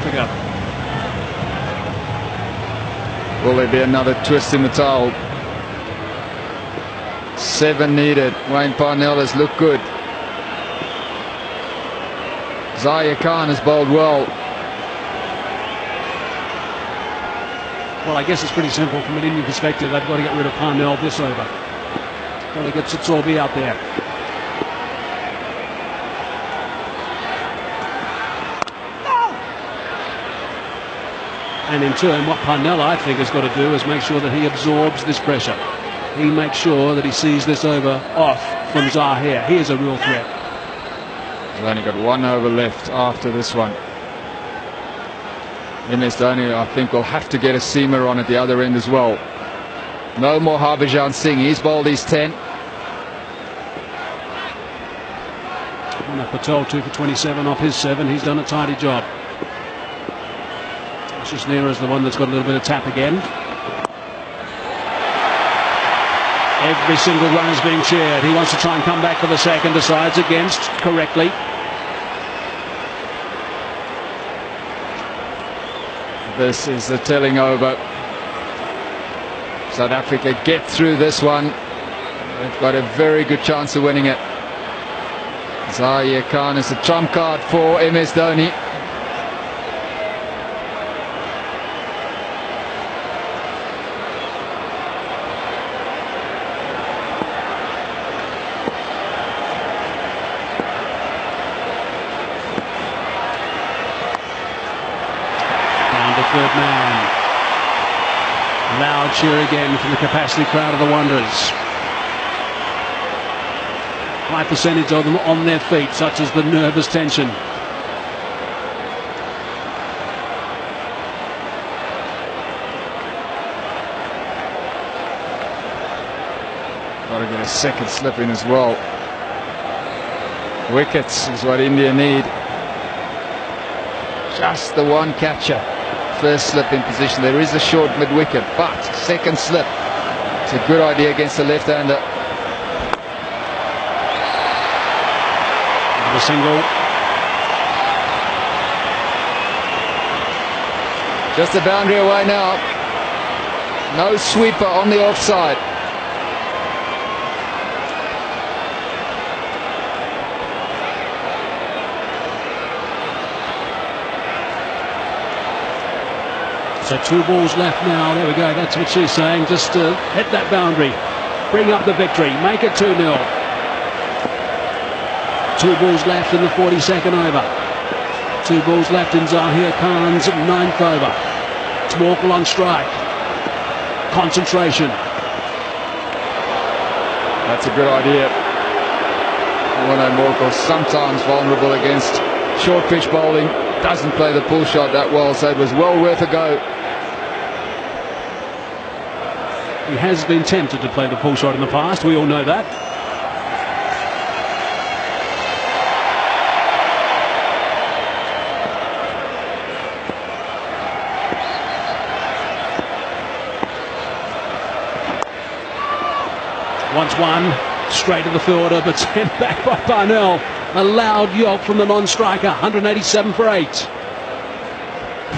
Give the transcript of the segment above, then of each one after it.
Africa. Will there be another twist in the towel? 7 needed. Wayne Parnell has looked good. Zahir Khan has bowled well. Well, I guess it's pretty simple from an Indian perspective. They've got to get rid of Parnell this over. Got to get Sitsorbi out there. And in turn, what Parnell, I think, has got to do is make sure that he absorbs this pressure. He makes sure that he sees this over off from Zahir. He is a real threat. He's only got 1 over left after this one. MS Dhoni, I think, will have to get a seamer on at the other end as well. No more Harbhajan Singh. He's bowled his 10. Patel 2 for 27 off his 7. He's done a tidy job. Sneer is the one that's got a little bit of tap again. Every single run is being cheered. He wants to try and come back for the second. Decides against correctly. This is the telling over. South Africa get through this one. They've got a very good chance of winning it. Zahir Khan is a trump card for MS Dhoni. Third man. Loud cheer again from the capacity crowd of the Wanderers. High percentage of them on their feet, such as the nervous tension. Got to get a second slip in as well. Wickets is what India need. Just the one catcher. First slip in position. There is a short mid-wicket, but second slip. It's a good idea against the left-hander. The single. Just a boundary away now. No sweeper on the offside. So 2 balls left now. There we go. That's what she's saying. Just hit that boundary. Bring up the victory. Make it 2-0. 2 balls left in the 42nd over. 2 balls left in Zahir Khan's 9th over. It's Morkel on strike. Concentration. That's a good idea. Morkel sometimes vulnerable against short pitch bowling. Doesn't play the pull shot that well, so it was well worth a go. He has been tempted to play the pull shot in the past. We all know that. Once one, straight to the fielder, but sent back by Parnell. A loud yelp from the non-striker. 187 for 8.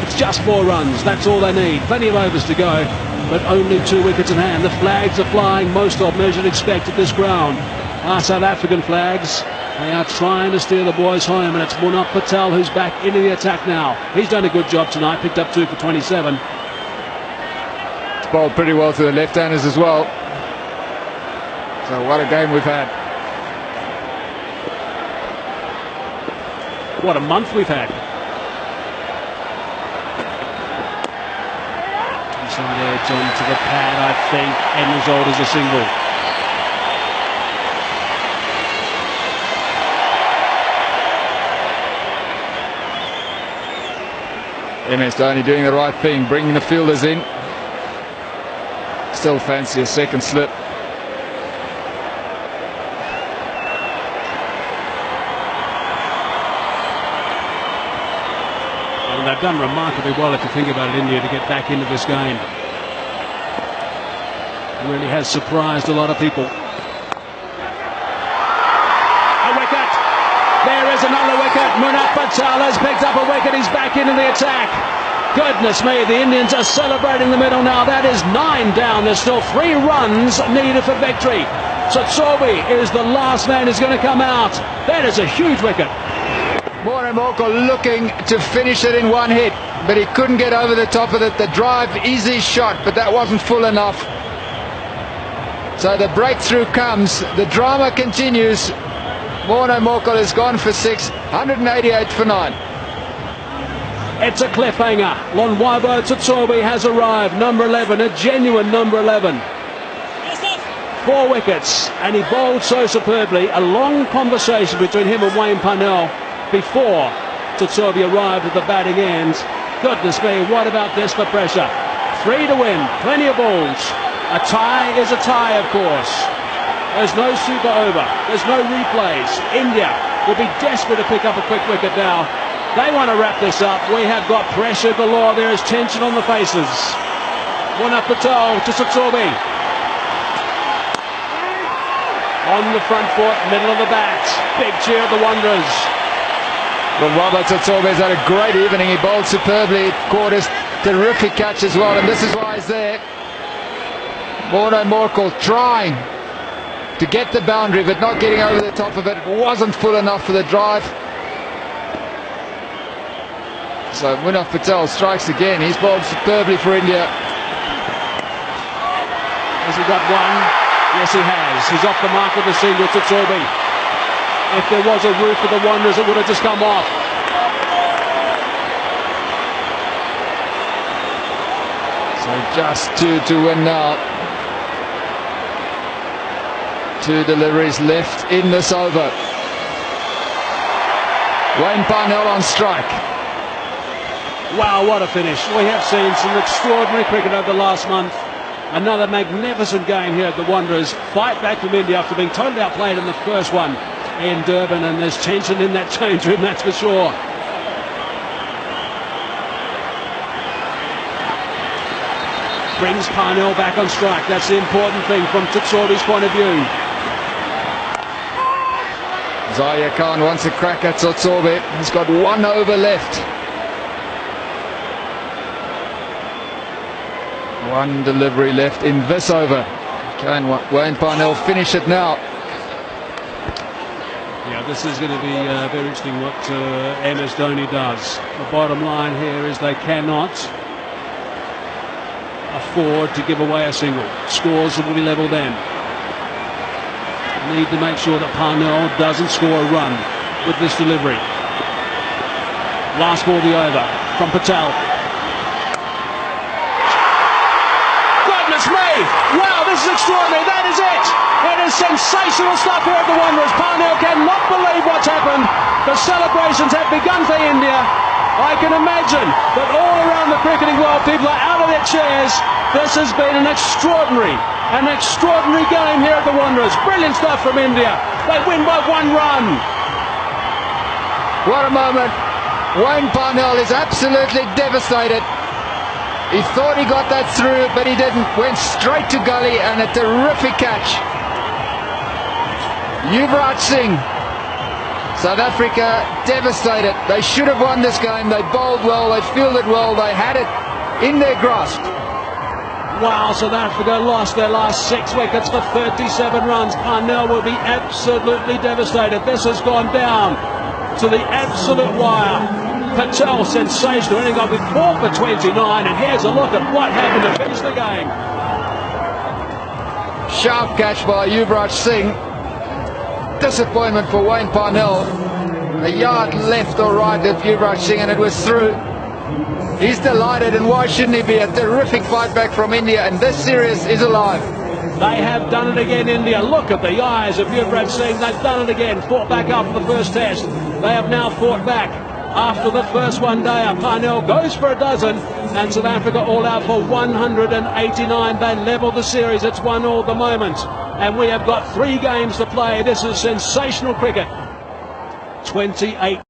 It's just 4 runs. That's all they need. Plenty of overs to go, but only 2 wickets in hand. The flags are flying, most of them, as you'd expect at this ground. Our South African flags. They are trying to steer the boys home, and it's Munaf Patel who's back into the attack now. He's done a good job tonight. Picked up 2 for 27. It's bowled pretty well to the left-handers as well. So what a game we've had. What a month we've had. Some edge onto the pad, I think. End result is a single. MS Dhoni doing the right thing, bringing the fielders in. Still fancy a second slip. They've done remarkably well, if you think about it, India, to get back into this game. It really has surprised a lot of people. A wicket! There There's another wicket. Munaf Patel has picked up a wicket. He's back into the attack. Goodness me, the Indians are celebrating the middle now. That is 9 down. There's still 3 runs needed for victory. Tsotsobe is the last man who's going to come out. That is a huge wicket. Moremoko looking to finish it in one hit, but he couldn't get over the top of it. The drive, easy shot, but that wasn't full enough. So the breakthrough comes. The drama continues. Moremoko has gone for 6, 188 for 9. It's a cliffhanger. Lonwabo Tsotsobe has arrived, number 11, a genuine number 11. 4 wickets, and he bowled so superbly. A long conversation between him and Wayne Parnell before Tsotsobe arrived at the batting end. Goodness me, what about this for pressure? 3 to win, plenty of balls. A tie is a tie, of course. There's no super over, there's no replays. India will be desperate to pick up a quick wicket now. They want to wrap this up. We have got pressure galore. There is tension on the faces. Munaf Patel to Tsotsobe. On the front foot, middle of the bat. Big cheer of the Wanderers. Well, Robert Tsotsobe has had a great evening. He bowled superbly. Caught his terrific catch as well, and this is why he's there. Moremoko trying to get the boundary, but not getting over the top of it. It wasn't full enough for the drive. So Munaf Patel strikes again. He's bowled superbly for India. Has he got one? Yes, he has. He's off the mark with the single, Tsotsobe. If there was a roof for the Wanderers, it would have just come off. So just 2 to win now. 2 deliveries left in this over. Wayne Parnell on strike. Wow, what a finish. We have seen some extraordinary cricket over the last month. Another magnificent game here at the Wanderers. Fight back from India after being totally outplayed in the first one in Durban, and there's tension in that change room, that's for sure. Brings Parnell back on strike. That's the important thing from Tsotsobe's point of view. Zahir Khan wants a crack at Tsotsobe. He's got 1 over left. 1 delivery left in this over. Can Wayne Parnell finish it now? Yeah, this is going to be very interesting what MS Dhoni does. The bottom line here is they cannot afford to give away a single. Scores will be level then. Need to make sure that Parnell doesn't score a run with this delivery. Last ball of the over from Patel. Goodness me! Wow, this is extraordinary. That is it. It is sensational stuff here at the Wanderers. Parnell cannot believe what's happened. The celebrations have begun for India. I can imagine that all around the cricketing world, people are out of their chairs. This has been an extraordinary game here at the Wanderers. Brilliant stuff from India. They win by 1 run. What a moment. Wayne Parnell is absolutely devastated. He thought he got that through, but he didn't. Went straight to gully, and a terrific catch. Yuvraj Singh. South Africa devastated. They should have won this game. They bowled well, they fielded well, they had it in their grasp. Wow, South Africa lost their last 6 wickets for 37 runs. Parnell will be absolutely devastated. This has gone down to the absolute wire. Patel, sensational, ending up with 4 for 29, and here's a look at what happened to finish the game. Sharp catch by Yuvraj Singh. Disappointment for Wayne Parnell. A yard left or right of Yuvraj Singh, and it was through. He's delighted, and why shouldn't he be? A terrific fight back from India, and this series is alive. They have done it again, India. Look at the eyes of Yuvraj Singh. They've done it again. Fought back after the first test. They have now fought back after the first one day. Parnell goes for a dozen, and South Africa all out for 189. They level the series. It's 1-all at the moment, and we have got 3 games to play. This is sensational cricket. 28.